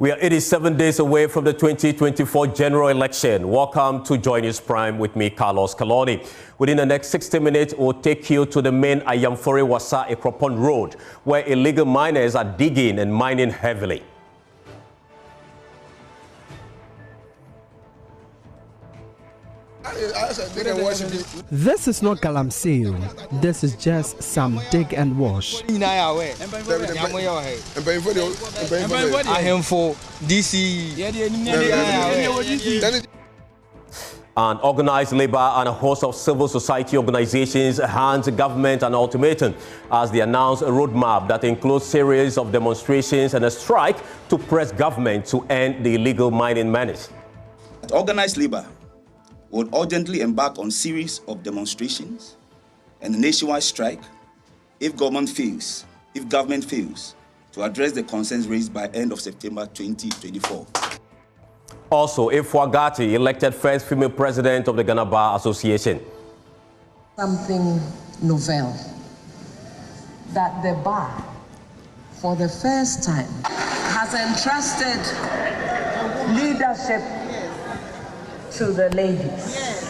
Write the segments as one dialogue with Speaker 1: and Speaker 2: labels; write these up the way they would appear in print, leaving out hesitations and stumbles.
Speaker 1: We are 87 days away from the 2024 general election. Welcome to Joy News Prime with me, Carlos Kaloni. Within the next 60 minutes, we'll take you to the main Ayamfori Wasa Ekropon Road, where illegal miners are digging and mining heavily.
Speaker 2: This is not galamsey. This is just some dig and wash.
Speaker 3: And
Speaker 1: organized labor and a host of civil society organizations hand the government an ultimatum as they announce a roadmap that includes series of demonstrations and a strike to press government to end the illegal mining menace.
Speaker 4: Organized labor would urgently embark on series of demonstrations and a nationwide strike if government fails to address the concerns raised by end of September 2024.
Speaker 1: Also, Ifwagati elected first female president of the Ghana Bar Association.
Speaker 5: Something novel that the bar, for the first time, has entrusted leadership to the ladies.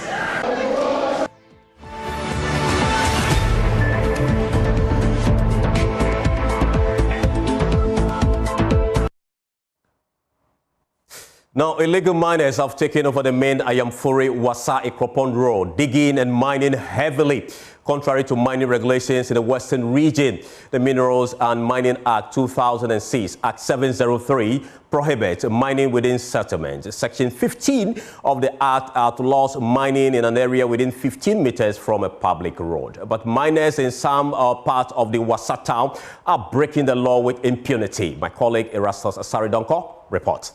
Speaker 1: Now, illegal miners have taken over the main Ayamfori Wasa Ekropon Road, digging and mining heavily. Contrary to mining regulations in the Western region, the Minerals and Mining Act 2006, Act 703, prohibits mining within settlements. Section 15 of the Act outlaws mining in an area within 15 meters from a public road. But miners in some parts of the Wasa town are breaking the law with impunity. My colleague Erastus Asaridonko reports.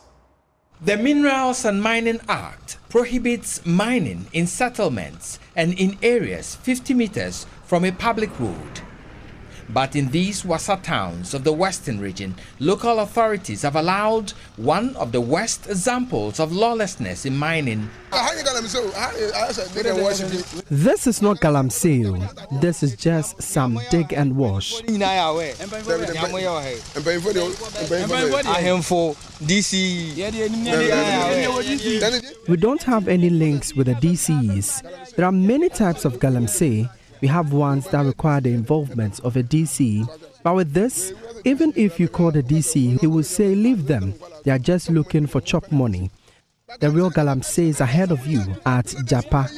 Speaker 6: The Minerals and Mining Act prohibits mining in settlements and in areas 50 meters from a public road. But in these Wasa towns of the Western region, local authorities have allowed one of the worst examples of lawlessness in mining.
Speaker 2: This is not galamsey. This is just some dig and wash. We don't have any links with the DCs. There are many types of galamsey. We have ones that require the involvement of a DC. But with this, even if you call the DC, he will say, leave them. They are just looking for chop money. The real galamsey is ahead of you at Japa.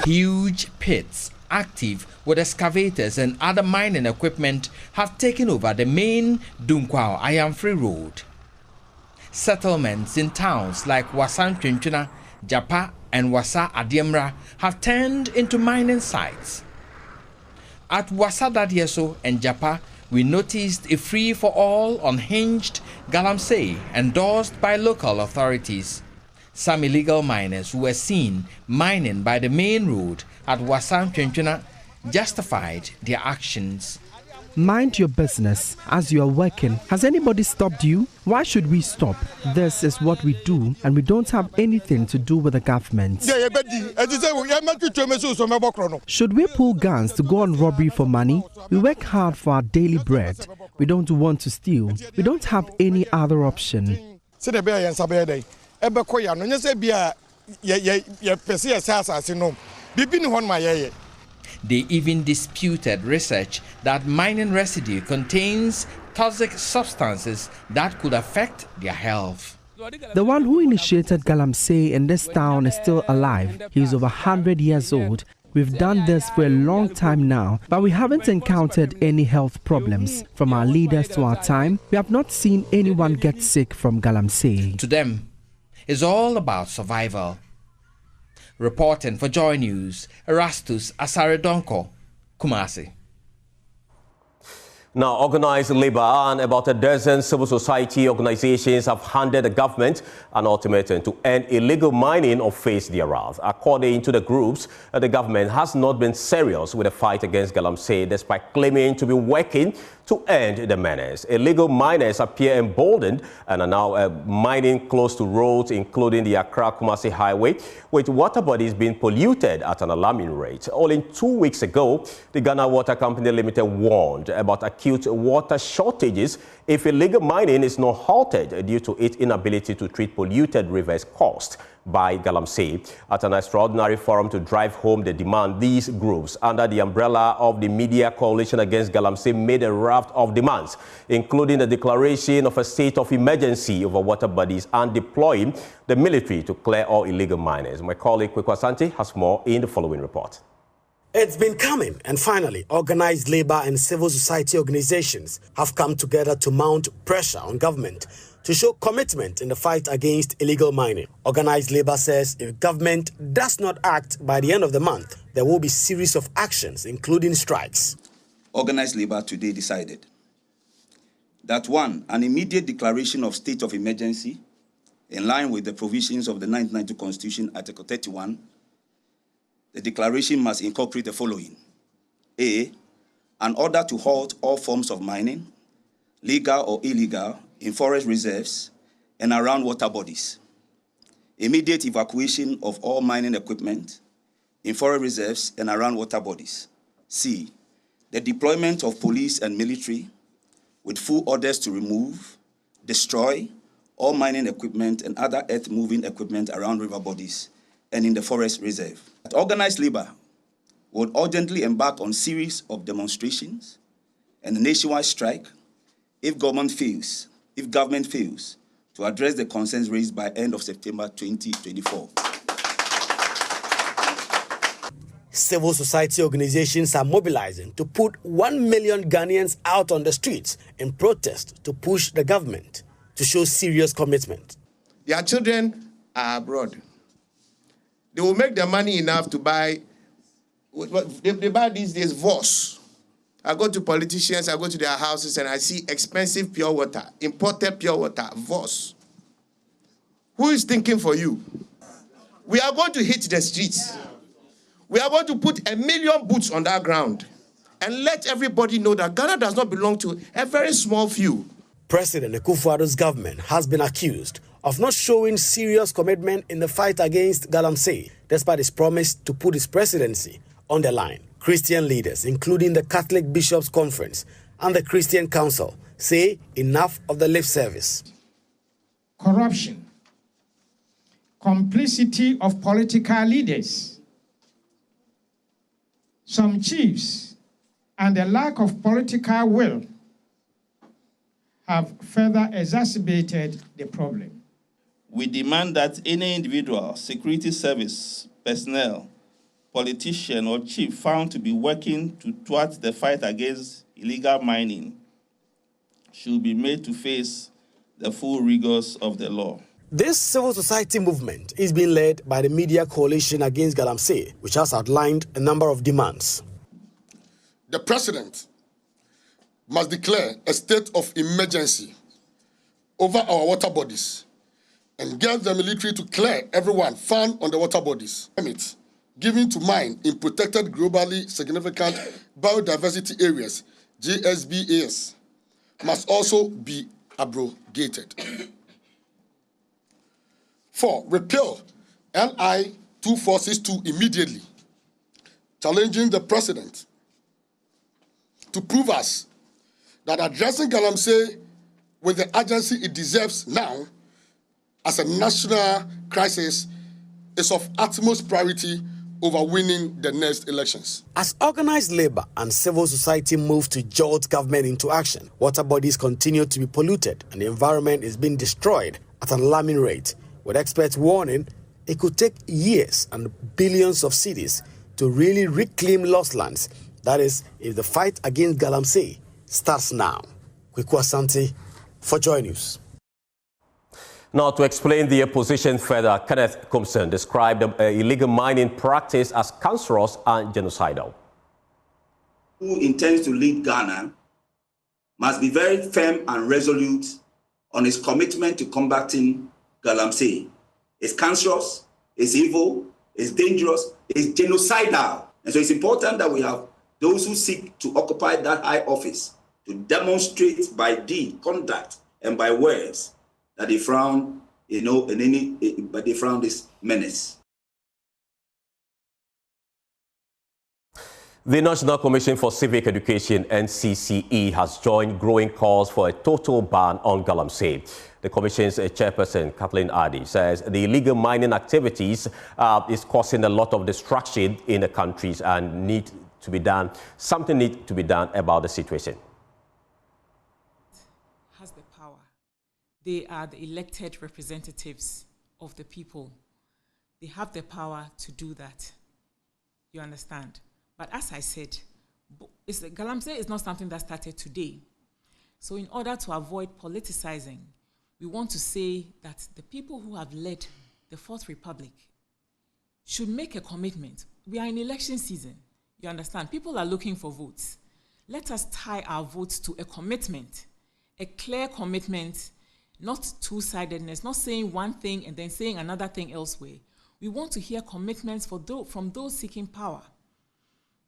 Speaker 6: Huge pits active with excavators and other mining equipment have taken over the main Dunkwao Ayamfori Road. Settlements in towns like Wasa Ntwentwena, Japa and Wasa Adiemra have turned into mining sites. At Wasa Dadieso and Japa, we noticed a free-for-all unhinged galamsey endorsed by local authorities. Some illegal miners who were seen mining by the main road at Wasa Ntwentwena justified their actions.
Speaker 2: Mind your business as you are working. Has anybody stopped you? Why should we stop? This is what we do, and we don't have anything to do with the government. Should we pull guns to go on robbery for money? We work hard for our daily bread. We don't want to steal. We don't have any other option.
Speaker 6: They even disputed research that mining residue contains toxic substances that could affect their health.
Speaker 2: The one who initiated galamsey in this town is still alive. He is over 100 years old. We've done this for a long time now, but we haven't encountered any health problems. From our leaders to our time, we have not seen anyone get sick from galamsey.
Speaker 6: To them, it's all about survival. Reporting for Joy News, Erastus Asaridonko, Kumasi.
Speaker 1: Now, organized labor and about a dozen civil society organizations have handed the government an ultimatum to end illegal mining or face their wrath. According to the groups, the government has not been serious with the fight against galamsey, despite claiming to be working to end the menace. Illegal miners appear emboldened and are now mining close to roads, including the Accra-Kumasi Highway, with water bodies being polluted at an alarming rate. Only 2 weeks ago, the Ghana Water Company Limited warned about acute water shortages if illegal mining is not halted due to its inability to treat polluted rivers caused by galamsey. At an extraordinary forum to drive home the demand, these groups, under the umbrella of the Media Coalition Against Galamsey, made a raft of demands, including the declaration of a state of emergency over water bodies and deploying the military to clear all illegal miners. My colleague Kweku Asante has more in the following report.
Speaker 3: It's been coming, and finally, organized labor and civil society organizations have come together to mount pressure on government to show commitment in the fight against illegal mining. Organized labor says if government does not act by the end of the month, there will be a series of actions, including strikes.
Speaker 4: Organized labor today decided that 1, an immediate declaration of state of emergency in line with the provisions of the 1992 Constitution, Article 31. The declaration must incorporate the following. A, an order to halt all forms of mining, legal or illegal, in forest reserves and around water bodies. Immediate evacuation of all mining equipment in forest reserves and around water bodies. C, the deployment of police and military with full orders to remove, destroy all mining equipment and other earth-moving equipment around river bodies and in the forest reserve. Organized labor would urgently embark on a series of demonstrations and a nationwide strike if government fails to address the concerns raised by end of September 2024.
Speaker 3: Civil society organizations are mobilizing to put 1 million Ghanaians out on the streets in protest to push the government to show serious commitment.
Speaker 7: Their children are abroad. They will make the money enough to buy, they buy these days VOS. I go to politicians, I go to their houses, and I see expensive pure water, imported pure water, VOS. Who is thinking for you? We are going to hit the streets. We are going to put 1 million boots on that ground and let everybody know that Ghana does not belong to a very small few.
Speaker 3: President Akufo-Addo's government has been accused of not showing serious commitment in the fight against galamsey, despite his promise to put his presidency on the line. Christian leaders, including the Catholic Bishops' Conference and the Christian Council, say enough of the lip service.
Speaker 8: Corruption, complicity of political leaders, some chiefs, and the lack of political will have further exacerbated the problem.
Speaker 9: We demand that any individual, security service personnel, politician or chief found to be working towards the fight against illegal mining should be made to face the full rigors of the law.
Speaker 3: This civil society movement is being led by the Media Coalition Against Galamsey, which has outlined a number of demands.
Speaker 10: The president must declare a state of emergency over our water bodies and get the military to clear everyone found on the water bodies. Given to mine in protected globally significant biodiversity areas, GSBAs, must also be abrogated. 4, repeal LI 2462 immediately, challenging the president to prove us that addressing galamsey with the urgency it deserves now as a national crisis is of utmost priority over winning the next elections.
Speaker 3: As organized labor and civil society move to jolt government into action, water bodies continue to be polluted and the environment is being destroyed at an alarming rate, with experts warning it could take years and billions of cedis to really reclaim lost lands. That is, if the fight against galamsey starts now. Kweku Asante for Joy News.
Speaker 1: Now, to explain the opposition further, Kenneth Compson described illegal mining practice as cancerous and genocidal.
Speaker 4: Who intends to lead Ghana must be very firm and resolute on his commitment to combating galamsey. It's cancerous, it's evil, it's dangerous, it's genocidal. And so it's important that we have those who seek to occupy that high office to demonstrate by deed, conduct, and by words that they frown, but they frown this menace.
Speaker 1: The National Commission for Civic Education, NCCE, has joined growing calls for a total ban on galamsey. The Commission's chairperson, Kathleen Addy, says the illegal mining activities is causing a lot of destruction in the countries and something needs to be done about the situation.
Speaker 11: Has the power. They are the elected representatives of the people. They have the power to do that. You understand? But as I said, galamsey is not something that started today. So in order to avoid politicizing, we want to say that the people who have led the Fourth Republic should make a commitment. We are in election season. You understand? People are looking for votes. Let us tie our votes to a commitment, a clear commitment, not two-sidedness, not saying one thing and then saying another thing elsewhere. We want to hear commitments from those seeking power,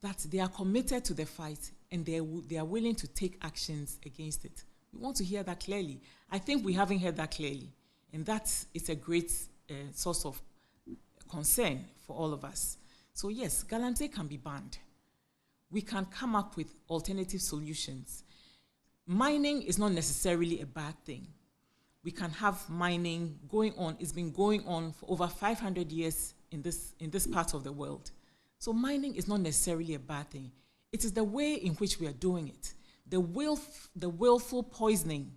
Speaker 11: that they are committed to the fight and they are willing to take actions against it. We want to hear that clearly. I think we haven't heard that clearly, and that is a great source of concern for all of us. So yes, galamsey can be banned. We can come up with alternative solutions. Mining is not necessarily a bad thing. We can have mining going on. It's been going on for over 500 years in this part of the world. So mining is not necessarily a bad thing. It is the way in which we are doing it. The willful poisoning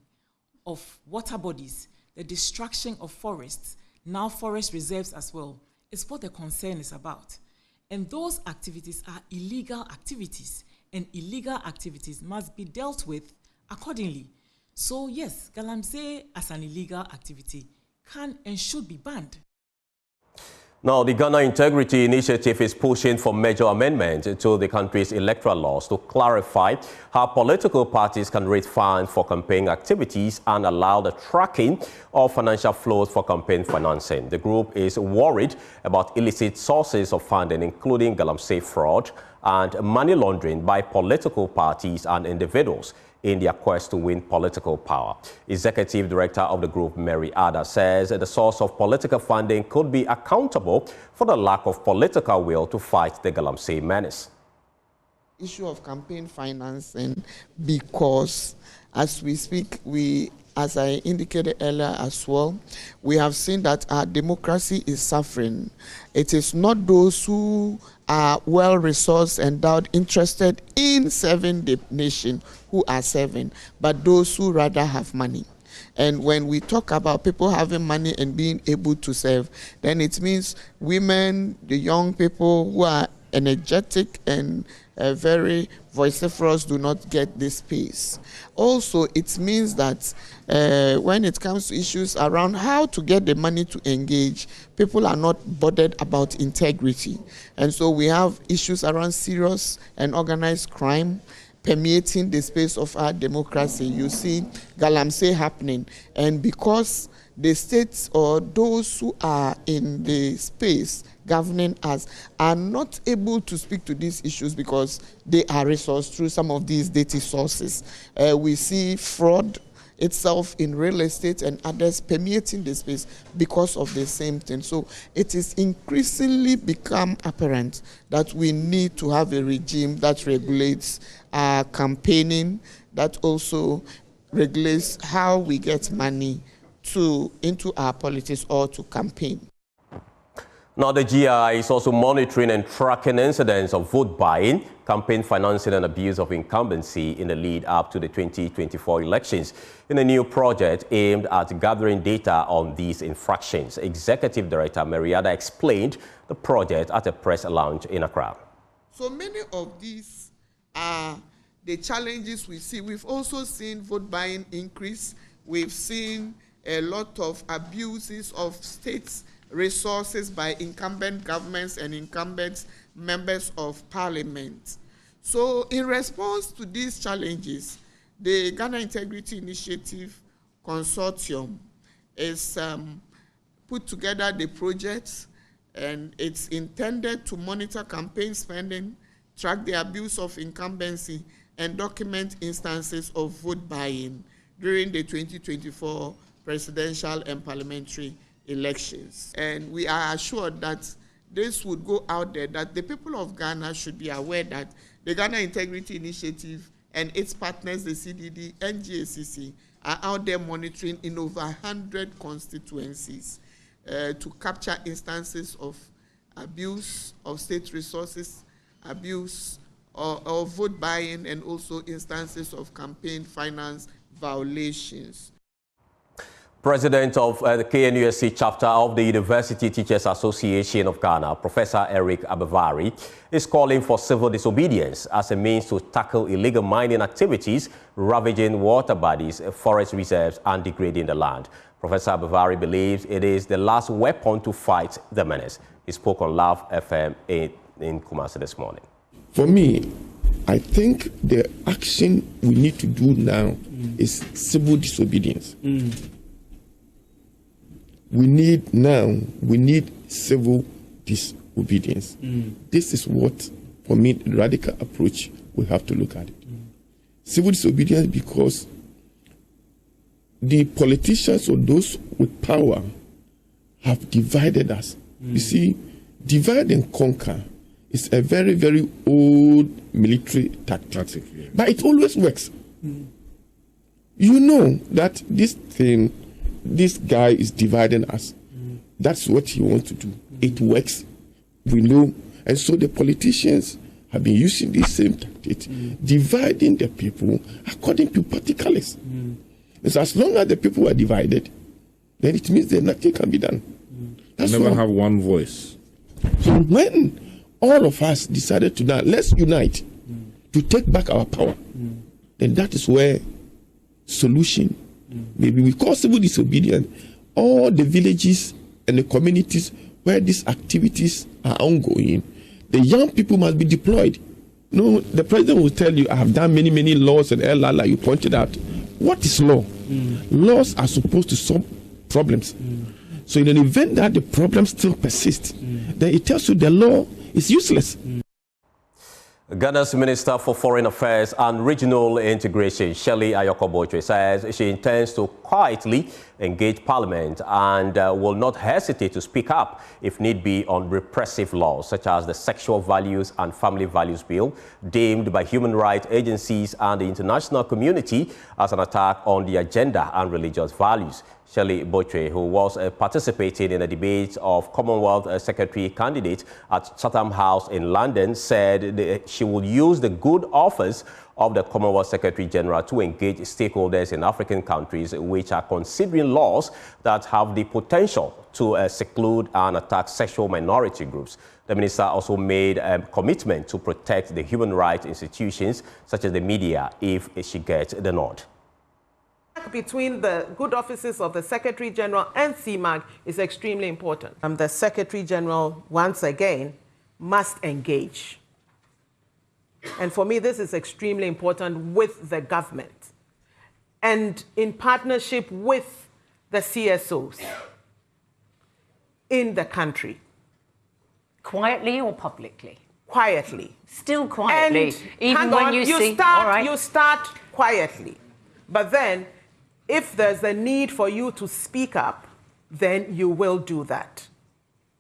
Speaker 11: of water bodies, the destruction of forests, now forest reserves as well, is what the concern is about. And those activities are illegal activities, and illegal activities must be dealt with accordingly. So yes, galamsey as an illegal activity can and should be banned.
Speaker 1: Now, the Ghana Integrity Initiative is pushing for major amendments to the country's electoral laws to clarify how political parties can raise funds for campaign activities and allow the tracking of financial flows for campaign financing. The group is worried about illicit sources of funding, including galamsey fraud and money laundering by political parties and individuals in their quest to win political power. Executive Director of the group, Mary Ada, says the source of political funding could be accountable for the lack of political will to fight the galamsey menace.
Speaker 12: Issue of campaign financing, because as we speak, as I indicated earlier as well, we have seen that our democracy is suffering. It is not those who are well-resourced, endowed, interested in serving the nation who are serving, but those who rather have money. And when we talk about people having money and being able to serve, then it means women, the young people who are energetic and very vociferous do not get this space. Also, it means that when it comes to issues around how to get the money to engage, people are not bothered about integrity. And so we have issues around serious and organized crime permeating the space of our democracy. You see galamsey happening, and because the states or those who are in the space governing us are not able to speak to these issues because they are resourced through some of these data sources. We see fraud itself in real estate and others permeating the space because of the same thing. So it is increasingly become apparent that we need to have a regime that regulates our campaigning, that also regulates how we get money into our politics or to campaign.
Speaker 1: Now, the GI is also monitoring and tracking incidents of vote buying, campaign financing and abuse of incumbency in the lead up to the 2024 elections in a new project aimed at gathering data on these infractions. Executive Director Mariada explained the project at a press lounge in Accra.
Speaker 12: So many of these are the challenges we see. We've also seen vote buying increase. We've seen a lot of abuses of states' resources by incumbent governments and incumbent members of parliament. So in response to these challenges, the Ghana Integrity Initiative Consortium is put together the project, and it's intended to monitor campaign spending, track the abuse of incumbency, and document instances of vote buying during the 2024 presidential and parliamentary elections. And we are assured that this would go out there, that the people of Ghana should be aware that the Ghana Integrity Initiative and its partners, the CDD and GACC, are out there monitoring in over 100 constituencies to capture instances of abuse of state resources, abuse of vote buying, and also instances of campaign finance violations.
Speaker 1: President of the KNUST chapter of the University Teachers Association of Ghana, Professor Eric Abevari, is calling for civil disobedience as a means to tackle illegal mining activities, ravaging water bodies, forest reserves, and degrading the land. Professor Abevari believes it is the last weapon to fight the menace. He spoke on Love FM in Kumasi this morning.
Speaker 13: For me, I think the action we need to do now is civil disobedience. We need civil disobedience. This is what, for me, the radical approach we have to look at it. Civil disobedience, because the politicians or those with power have divided us. You see, divide and conquer is a very, very old military tactic. But it always works. You know that this guy is dividing us. That's what he wants to do. It works. We know. And so the politicians have been using the same tactic, dividing the people according to party colors. And so as long as the people are divided, then it means that nothing can be done. That's
Speaker 14: never have one voice.
Speaker 13: So when all of us decided to now, let's unite to take back our power, then that is where solution. Maybe we call civil disobedience all the villages and the communities where these activities are ongoing. The young people must be deployed. No, the president will tell you, I have done many, many laws and like you pointed out. What is law? Laws are supposed to solve problems. So in an event that the problem still persists, then it tells you the law is useless.
Speaker 1: Ghana's Minister for Foreign Affairs and Regional Integration, Shirley Ayoko-Boatway, says she intends to quietly engage Parliament and will not hesitate to speak up, if need be, on repressive laws such as the Sexual Values and Family Values Bill, deemed by human rights agencies and the international community as an attack on the agenda and religious values. Shirley Boatway, who was participating in a debate of Commonwealth Secretary candidate at Chatham House in London, said she will use the good office of the Commonwealth Secretary General to engage stakeholders in African countries which are considering laws that have the potential to seclude and attack sexual minority groups. The minister also made a commitment to protect the human rights institutions such as the media if she gets the nod.
Speaker 15: Between the good offices of the Secretary General and CMAG is extremely important. The Secretary General, once again, must engage. And for me, this is extremely important with the government and in partnership with the CSOs in the country.
Speaker 16: Quietly or publicly?
Speaker 15: Quietly.
Speaker 16: Still quietly,
Speaker 15: and
Speaker 16: even when you see...
Speaker 15: You start quietly, but then if there's a need for you to speak up, then you will do that.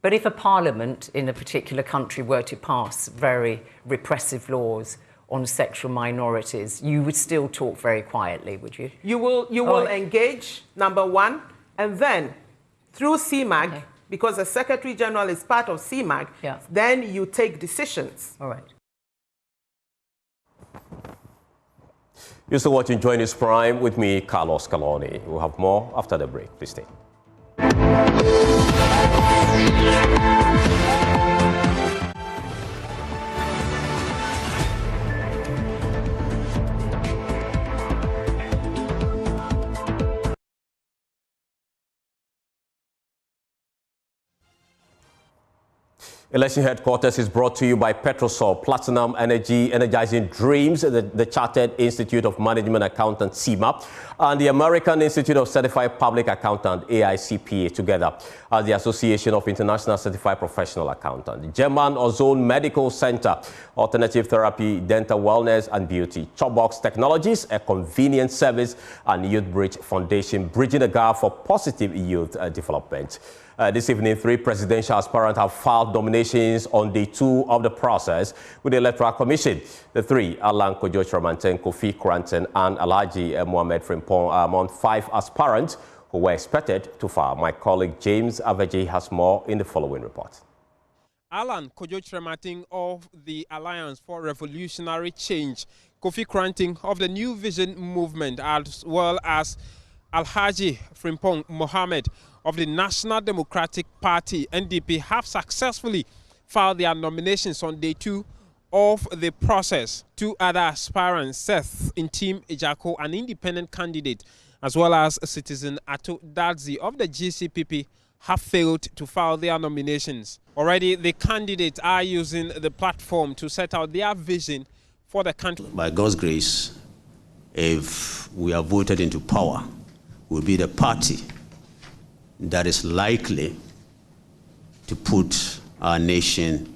Speaker 16: But if a parliament in a particular country were to pass very repressive laws on sexual minorities, you would still talk very quietly, would you?
Speaker 15: You will engage, number one, and then through CMAG, because the Secretary General is part of CMAG, then you take decisions.
Speaker 16: All right.
Speaker 1: You're still watching Join Us Prime with me, Carlos Caloni. We'll have more after the break. Please stay. Election Headquarters is brought to you by Petrosol, Platinum Energy, Energizing Dreams, the Chartered Institute of Management Accountants, CIMA, and the American Institute of Certified Public Accountant, AICPA, together as the Association of International Certified Professional Accountants, German Ozone Medical Center, Alternative Therapy, Dental Wellness and Beauty, Chopbox Technologies, a convenient service, and Youth Bridge Foundation, bridging the gap for positive youth development. This evening, 3 presidential aspirants have filed nominations on day 2 of the process with the Electoral Commission. The 3, Alan Kojo Chiramanten, Kofi Kranten, and Alhaji Mohamed Frimpong, are among 5 aspirants who were expected to file. My colleague James Aveji has more in the following report.
Speaker 14: Alan Kojo Chiramanten of the Alliance for Revolutionary Change, Kofi Kranten of the New Vision Movement, as well as Alhaji Frimpong Mohamed of the National Democratic Party, NDP, have successfully filed their nominations on day 2 of the process. 2 other aspirants, Seth Intim Ejako, an independent candidate, as well as citizen Ato Dadzi of the GCPP, have failed to file their nominations. Already, the candidates are using the platform to set out their vision for the country.
Speaker 17: By God's grace, if we are voted into power, we'll be the party that is likely to put our nation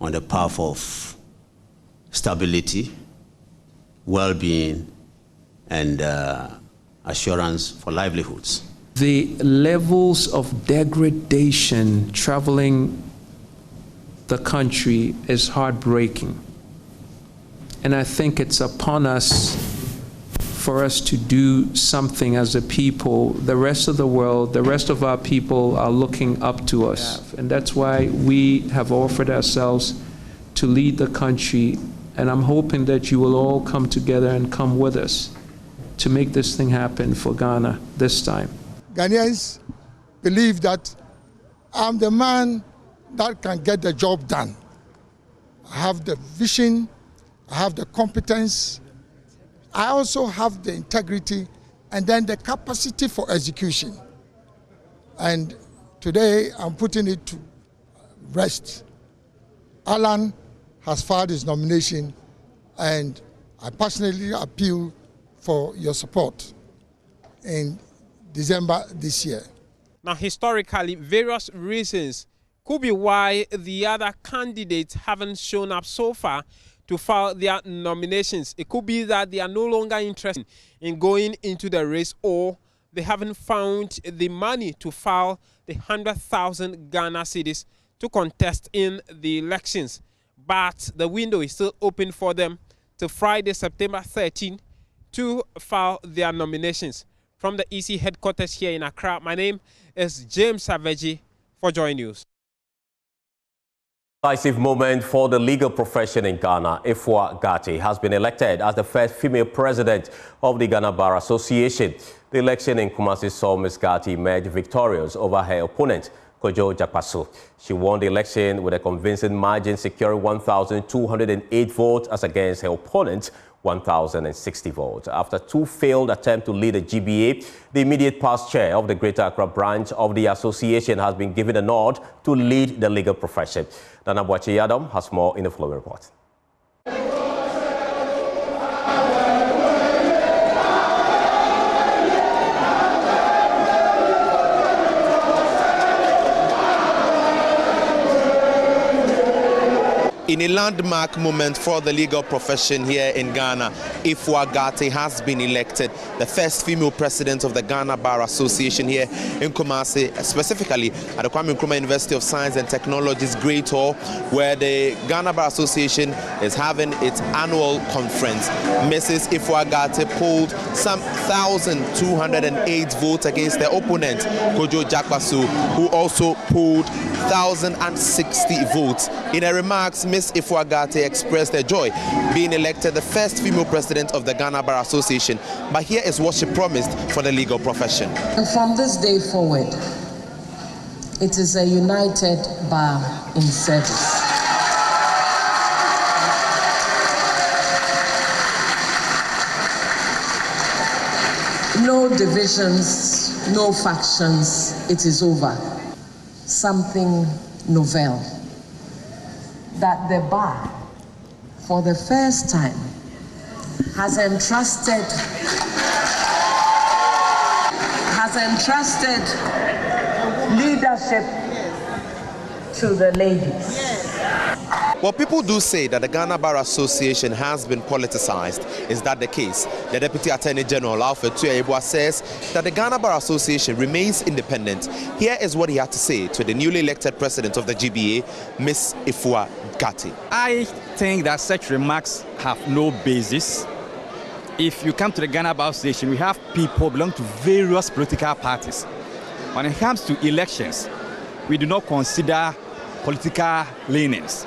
Speaker 17: on the path of stability, well-being, and assurance for livelihoods.
Speaker 18: The levels of degradation traveling the country is heartbreaking. And I think it's upon us for us to do something as a people. The rest of the world, the rest of our people are looking up to us. And that's why we have offered ourselves to lead the country. And I'm hoping that you will all come together and come with us to make this thing happen for Ghana this time.
Speaker 8: Ghanaians believe that I'm the man that can get the job done. I have the vision, I have the competence, I also have the integrity and then the capacity for execution. And today I'm putting it to rest. Alan has filed his nomination and I personally appeal for your support in December this year.
Speaker 14: Now, historically, various reasons could be why the other candidates haven't shown up so far to file their nominations. It could be that they are no longer interested in going into the race, or they haven't found the money to file the 100,000 Ghana cedis to contest in the elections. But the window is still open for them till Friday, September 13, to file their nominations. From the EC headquarters here in Accra, my name is James Aveji for Joy News.
Speaker 1: Decisive moment for the legal profession in Ghana. Ifua Gatti has been elected as the first female president of the Ghana Bar Association. The election in Kumasi saw Ms. Gatti emerge victorious over her opponent, Kojo Jakpasu. She won the election with a convincing margin, securing 1,208 votes as against her opponent, 1,060 votes. After 2 failed attempts to lead the GBA, the immediate past chair of the Greater Accra branch of the association has been given a nod to lead the legal profession. Nana Boache Yadom has more in the following report.
Speaker 19: In a landmark moment for the legal profession here in Ghana, Ifua Gatti has been elected the first female president of the Ghana Bar Association here in Kumasi, specifically at the Kwame Nkrumah University of Science and Technology's Great Hall, where the Ghana Bar Association is having its annual conference. Mrs. Ifua Gatti polled some 1,208 votes against their opponent, Kojo Jakpasu, who also polled 1,060 votes. In her remarks, Ms. Ifua Gatti expressed her joy being elected the first female president of the Ghana Bar Association. But here is what she promised for the legal profession.
Speaker 5: And from this day forward, it is a united bar in service. No divisions, no factions, it is over. Something novel that the bar, for the first time, has entrusted leadership to the ladies.
Speaker 19: Well, people do say that the Ghana Bar Association has been politicized. Is that the case? The Deputy Attorney General, Alfred Tuyaibwa, says that the Ghana Bar Association remains independent. Here is what he had to say to the newly elected president of the GBA, Ms. Ifua Gatti.
Speaker 20: I think that such remarks have no basis. If you come to the Ghana Bar Association, we have people belong to various political parties. When it comes to elections, we do not consider political leanings.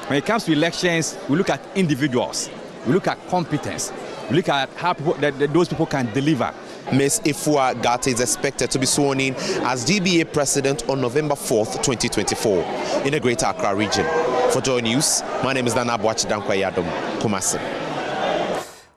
Speaker 20: When it comes to elections, we look at individuals, we look at competence, we look at how those people can deliver.
Speaker 19: Ms. Ifua Gatti is expected to be sworn in as GBA president on November 4th, 2024 in the Greater Accra region. For Joy News, my name is Nana Boachi Dankwayadom, Kumasi.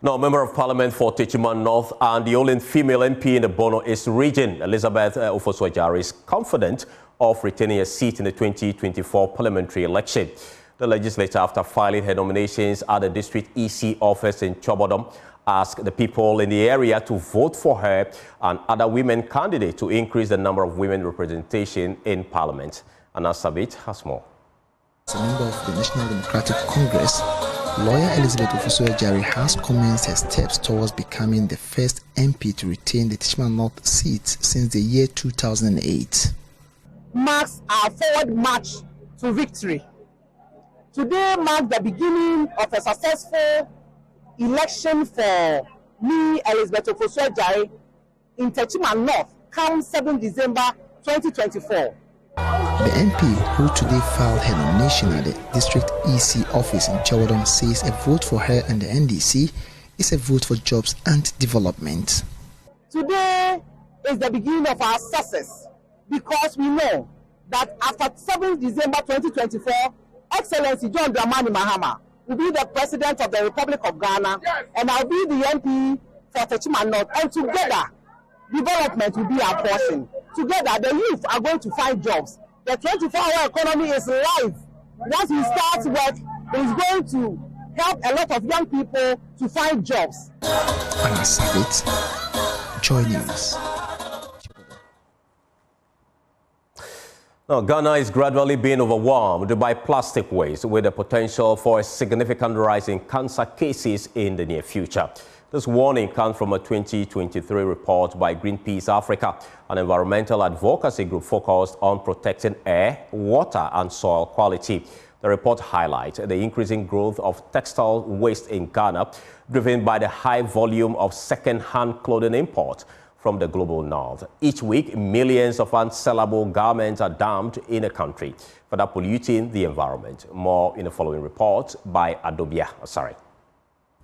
Speaker 1: Now, Member of Parliament for Techiman North and the only female MP in the Bono East region, Elizabeth Ofosu-Adjare, is confident of retaining a seat in the 2024 parliamentary election. The legislator, after filing her nominations at the district EC office in Chobodom, asked the people in the area to vote for her and other women candidates to increase the number of women representation in Parliament. Anna Sabit has more.
Speaker 21: As a member of the National Democratic Congress, lawyer Elizabeth Ofosu-Adjare has commenced her steps towards becoming the first MP to retain the Techiman North seat since the year 2008.
Speaker 22: Marks our forward march to victory. Today marks the beginning of a successful election for me, Elizabeth Ofosu-Adjare, in Techiman North, come 7 December 2024.
Speaker 21: The MP, who today filed her nomination at the district EC office in Chobodom, says a vote for her and the NDC is a vote for jobs and development.
Speaker 22: Today is the beginning of our success because we know that after 7 December 2024, Excellency John Dramani Mahama will be the President of the Republic of Ghana, and I'll be the MP for Techiman North, and together, development will be our portion. Together, the youth are going to find jobs. The 24-hour economy is live. Once we start work, it is going to help a lot of young people to find jobs.
Speaker 21: Anna Sabit, Joy News.
Speaker 1: Now, Ghana is gradually being overwhelmed by plastic waste, with the potential for a significant rise in cancer cases in the near future. This warning comes from a 2023 report by Greenpeace Africa, an environmental advocacy group focused on protecting air, water and soil quality. The report highlights the increasing growth of textile waste in Ghana, driven by the high volume of second-hand clothing imports from the global north. Each week, millions of unsellable garments are dumped in the country, further polluting the environment. More in the following report by Adobia Asari.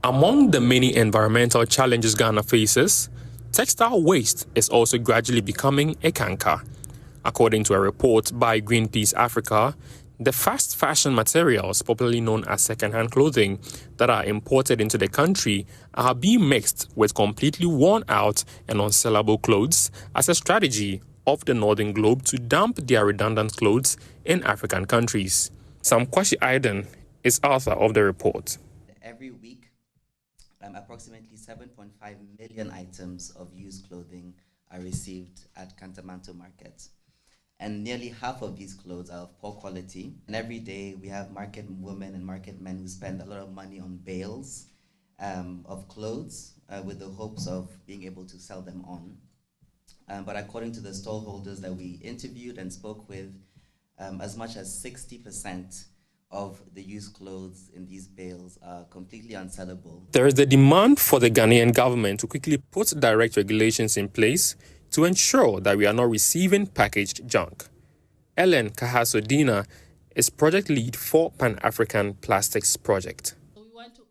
Speaker 23: Among the many environmental challenges Ghana faces, textile waste is also gradually becoming a canker. According to a report by Greenpeace Africa, the fast fashion materials, popularly known as second-hand clothing, that are imported into the country are being mixed with completely worn out and unsellable clothes as a strategy of the Northern Globe to dump their redundant clothes in African countries. Sam Kwashi Aiden is author of the report.
Speaker 24: Every week, approximately 7.5 million items of used clothing are received at Kantamanto markets. And nearly half of these clothes are of poor quality. And every day we have market women and market men who spend a lot of money on bales of clothes with the hopes of being able to sell them on. But according to the stallholders that we interviewed and spoke with, as much as 60% of the used clothes in these bales are completely unsellable.
Speaker 23: There is the demand for the Ghanaian government to quickly put direct regulations in place to ensure that we are not receiving packaged junk. Ellen Kahasodina is project lead for Pan-African Plastics Project.
Speaker 25: We want to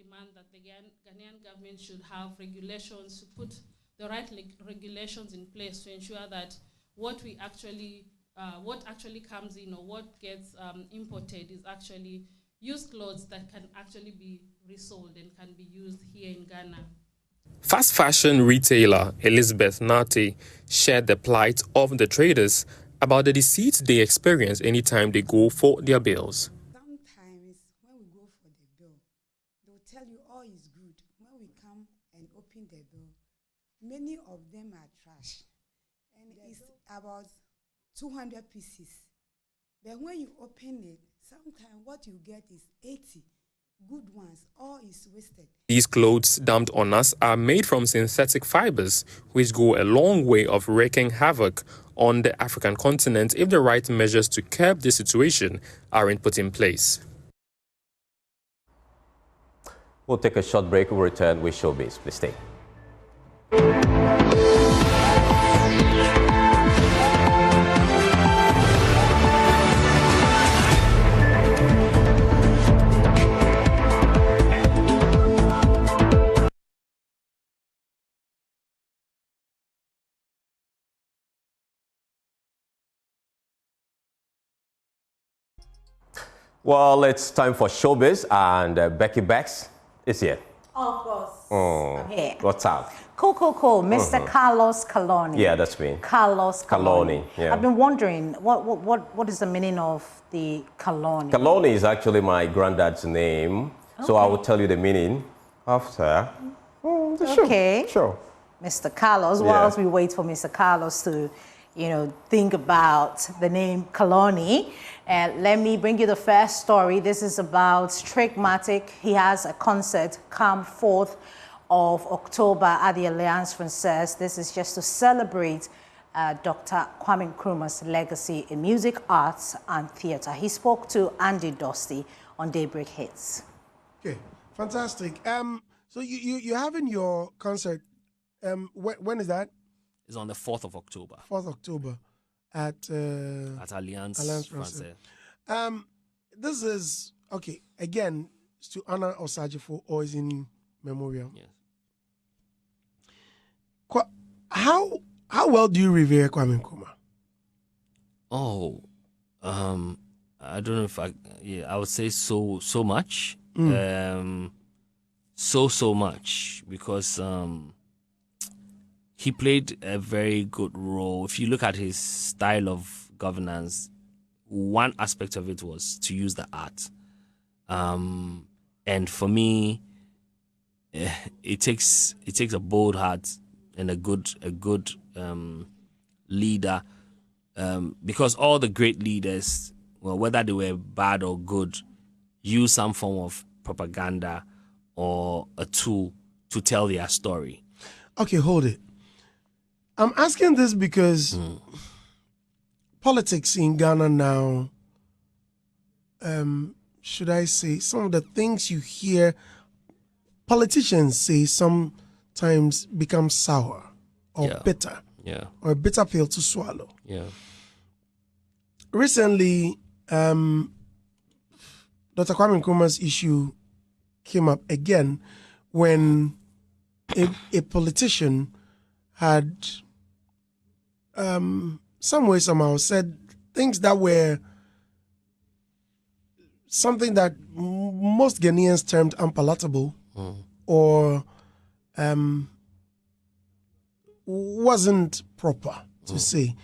Speaker 25: demand that the Ghanaian government should have regulations, to put the right regulations in place to ensure that what actually comes in or what gets imported is actually used clothes that can actually be resold and can be used here in Ghana.
Speaker 23: Fast fashion retailer Elizabeth Nate shared the plight of the traders about the deceit they experience anytime they go for their bills.
Speaker 2: many of them are trash. And it's about 200 pieces. But when you open it, sometimes what you get is 80 good ones, all is wasted.
Speaker 23: These clothes dumped on us are made from synthetic fibers, which go a long way of wreaking havoc on the African continent if the right measures to curb the situation aren't put in place.
Speaker 1: We'll take a short break. We'll return with Showbiz. Please stay. Well, it's time for Showbiz, and Becky Bex is here.
Speaker 6: Of course.
Speaker 1: I'm
Speaker 6: here.
Speaker 1: What's up?
Speaker 6: Cool. Mr. Carlos Kaloni.
Speaker 1: Yeah, that's me.
Speaker 6: Carlos Kaloni.
Speaker 1: Yeah.
Speaker 6: I've been wondering, what is the meaning of the Kaloni?
Speaker 1: Kaloni is actually my granddad's name, so I will tell you the meaning after.
Speaker 6: Okay.
Speaker 1: Sure.
Speaker 6: Mr. Carlos, whilst we wait for Mr. Carlos to, think about the name Kaloni. And let me bring you the first story. This is about Strigmatic. He has a concert come 4th of October at the Alliance Française. This is just to celebrate Dr. Kwame Nkrumah's legacy in music, arts, and theatre. He spoke to Andy Dosty on Daybreak Hits.
Speaker 7: Okay, fantastic. So you're having your concert. When is that?
Speaker 9: It's on the 4th of October.
Speaker 7: 4th October at
Speaker 9: Alliance Française.
Speaker 7: This is, okay, again, it's to honor Osajifo, or is in memoriam.
Speaker 9: Yes.
Speaker 7: How well do you revere Kwame Nkrumah?
Speaker 9: Oh, I don't know if I would say so much. So much, because he played a very good role. If you look at his style of governance, one aspect of it was to use the art. And for me, it takes a bold heart and a good leader, because all the great leaders, well, whether they were bad or good, use some form of propaganda or a tool to tell their story.
Speaker 7: Okay, hold it. I'm asking this because politics in Ghana now, should I say, some of the things you hear politicians say sometimes become sour or bitter, or a bitter pill to swallow.
Speaker 9: Yeah.
Speaker 7: Recently, Dr. Kwame Nkrumah's issue came up again when a politician had some way, somehow said things that were something that most Ghanaians termed unpalatable or wasn't proper to say.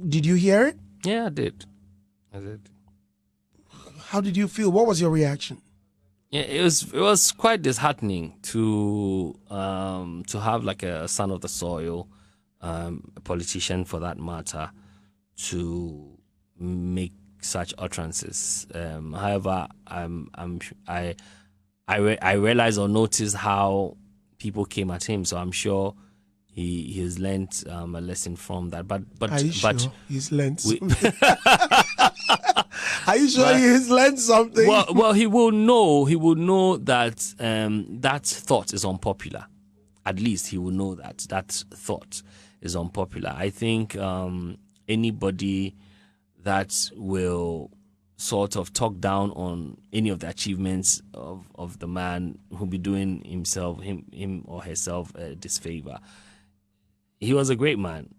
Speaker 7: Did you hear it?
Speaker 9: Yeah, I did.
Speaker 7: How did you feel? What was your reaction?
Speaker 9: Yeah, it was quite disheartening to have like a son of the soil, a politician for that matter, to make such utterances. However, I realized or noticed how people came at him, so I'm sure he has learnt a lesson from that. But
Speaker 7: are you sure he's learnt something? Are you sure he's learned something?
Speaker 9: Well, he will know that that thought is unpopular. At least he will know that thought is unpopular. I think anybody that will sort of talk down on any of the achievements of the man who'll be doing him or herself a disfavor. He was a great man.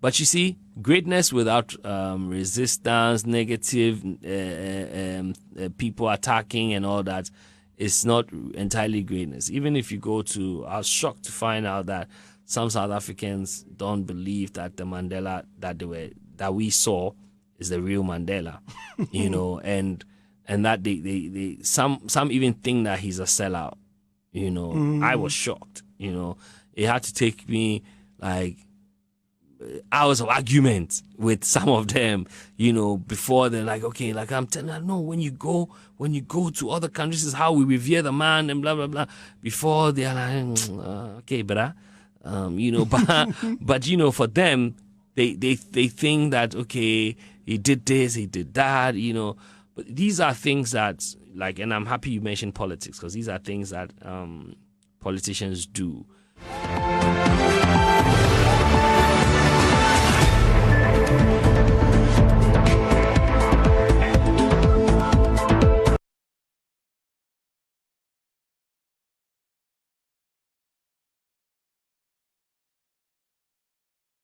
Speaker 9: But you see, greatness without resistance, negative people attacking and all that is not entirely greatness. Even if you go to, I was shocked to find out that some South Africans don't believe that the Mandela that we saw is the real Mandela, and that they some even think that he's a sellout, You know, I was shocked. You know, it had to take me like hours of argument with some of them, you know, before they're like, okay, like I'm telling you, no, when you go to other countries, this is how we revere the man and blah, blah, blah. Before they're like, okay, brother, you know, but, you know, for them, they think that, okay, he did this, he did that, you know, but these are things that, like, and I'm happy you mentioned politics, because these are things that politicians do.